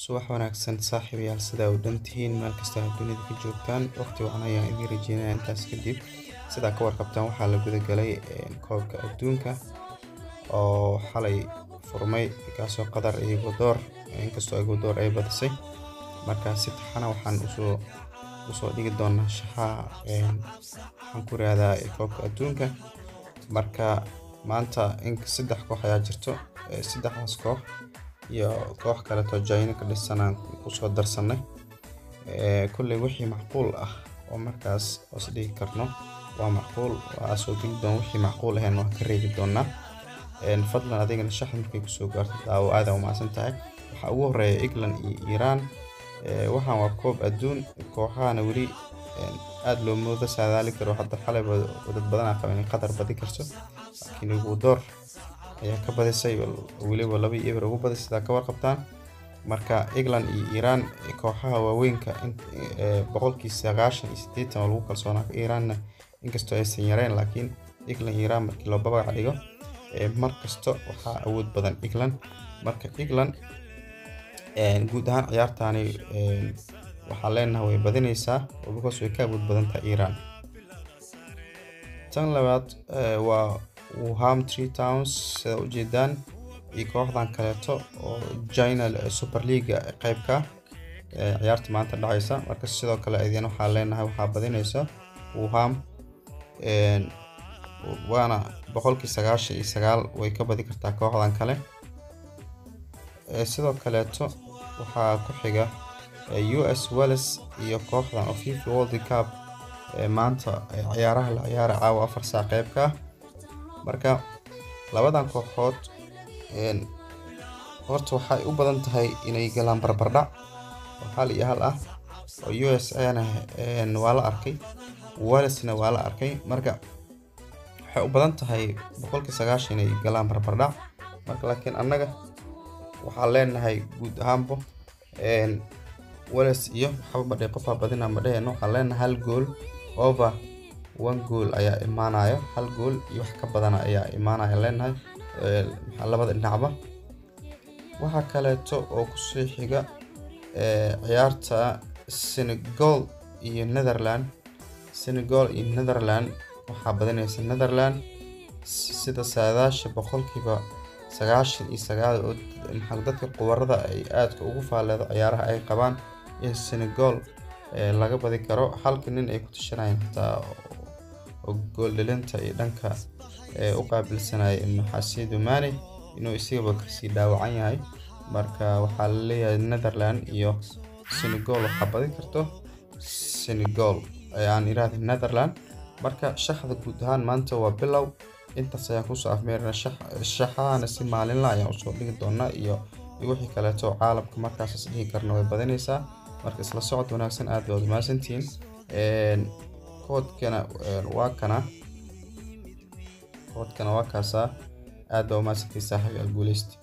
subax wanaagsan saaxiibayaal sida u dhantihiin meel kasta oo dunida ka joogtaan waqti waxaan ayaan idin rajeynayaa intaas kadib sida ka warqabtaan waxaa la guda galay koobka adduunka oo xalay furmay kaasoo Qatar iyo Ecuador inkastoo Ecuador ay badisay marka si taxana waxaan usoo dhigi doonaa shaxa waxaan ku raadaa koobka adduunka marka maanta in saddex koox ayaa jirto saddexdaas koox iyo koox kale oo China ka dhisanaan ku soo darsanay kulli wixii macquul ah oo markaas hoos dhigi karno waa macquul waa soo geli doon wixii macquul ahayn waa ka reebi doonaa fadlan adigana shaxda markay ku soo gaarto daawo aad u maasan tahay waxa ugu horeeya England iyo Iran waxaan waa koob adduun kooxahana wali aad loo moodo saadaali karo hadda xalay dad badan qabeen Qatar badi karto laakiin Ecuador ayaa ka badisay waliba 2-0 ugu badisay sida ka warqabtaan marka England iyo Iran kooxaha waaweynka boqolkii 98 oo lagu kalsoonaa Iran inkastoo aysan yareen laakiin England iyo Iran markii loo babac dhigo markasto waxaa awood badan England marka England guud ahaan ciyaartaani waxaa leenahay way badinaysaa oo because way ka awood badan tahay Iran tan labaad waa Wuhan Three Towns sida u jeedaan iyo kooxdan kaleeto oo China Super League qaybka ciyaarta maanta dhacaysa marka sidoo kale ayaan waxaa leenahay waxaa badinaysa Wuhan waana boqolkii 99 way ka badi kartaa kooxdan kale sidoo kaleeto waxaa ku xiga US Wales iyo kooxdan oo FIFA World Cup maanta ciyaaraha la ciyaara caawa 4 saac qaybka marka labadan kooxood horta waxay u badan tahay inay galaan barbardhac oo hal iyo hal ah oo US ayana waa la arkay Walesna waa la arkay marka waxay u badan tahay boqolkii 90 inay galaan barbardhac marka laakiin annaga waxaa leenahay guud ahaanba Wales iyo waxba qof badina ma dhahayno waxaa leenahay hal gool over 1 goal ayaa imaanayo hal gool iyo wax ka badan ayaa imaanayo leenahay labada dhinacba waxa kaleeto oo ku soo xiga ciyaarta Senegal iyo Netherlands waxaa badinaysa Netherlands sida saadaasha boqolkiiba 99 oo dadka qubarada ay aad ugu faaleedo ciyaaraha ay qabaan in Senegal laga badi karo halka nin ay ku tashanayaan xitaa oo gool dhalinta iyo dhanka u qaabilsanay Maxasidu Mane inuu isaga ka sii dhaawacan yahay marka waxaa la leeyahay Netherlands iyo Senegal waxa badi karto Senegal ayaan iraahday Netherlands marka shaxda guud ahaan maanta waa bilow inta sayaan ku soo afmeerna shaxana si maalinle ayaan u soo dhigi doonaa iyo wixii kale oo caalamka markaas isdhihi karno way badinaysaa marka isla socod wanaagsan aad baad maasantiin koodkana waa kaasa aad baad maasantiin saaxiib guuleysta